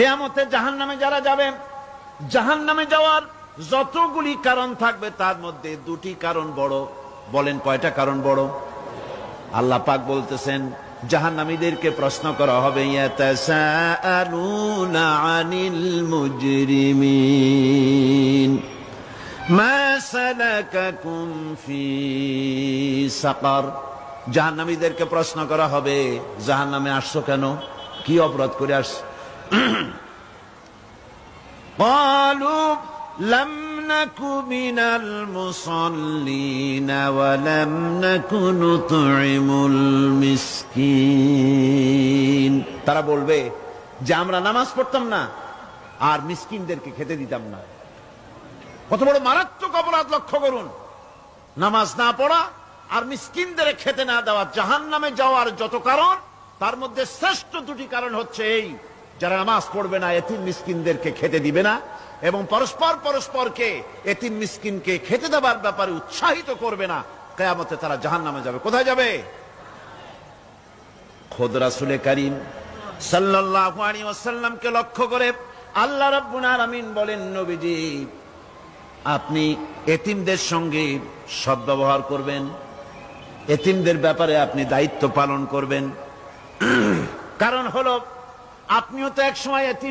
কিয়ামতে জাহান্নামে যারা যাবে, জাহান্নামে যাওয়ার যতগুলি কারণ থাকবে তার মধ্যে দুটি কারণ বড়। বলেন কয়টা কারণ বড়? আল্লাহ পাক বলতেছেন জাহান্নামীদেরকে প্রশ্ন করা হবে, ইয়াতাসাআলুনা আনিল মুজরিমিন মা সালাকাকুম ফি সাকার। জাহান্নামীদেরকে প্রশ্ন করা হবে, জাহান্নামে আসছো কেন, কি অপরাধ করে আসছো? ক্বালু লাম নাকু মিনাল মুসাল্লিন ওয়া লাম নাকু নুতঈমুল মিসকিন। তারা বলবে যে আমরা নামাজ পড়তাম না আর মিসকিনদেরকে খেতে দিতাম না। কত বড় মারাত্মক অপরাধ লক্ষ্য করুন। নামাজ না পড়া আর মিসকিনদের খেতে না দেওয়া। জাহান্নামে যাওয়ার যত কারণ তার মধ্যে শ্রেষ্ঠ দুটি কারণ হচ্ছে এই, যারা নামাজ পড়বে না, এতিম মিসকিনদেরকে খেতে দিবে না এবং পরস্পরকে এতিম মিসকিনকে খেতে দেওয়ার ব্যাপারে উৎসাহিত করবে না, কিয়ামতে তারা জাহান্নামে যাবে। কোথায় যাবে? খোদ রাসূলে কারীম সাল্লাল্লাহু আলাইহি ওয়াসাল্লামকে লক্ষ্য করে আল্লাহ রাব্বুল আলামিন বলেন, নবীজি আপনি এতিমদের সঙ্গে সদ্ব্যবহার করবেন, এতিমদের ব্যাপারে আপনি দায়িত্ব পালন করবেন। কারণ হলো আপনিও তো এক সময় এতিম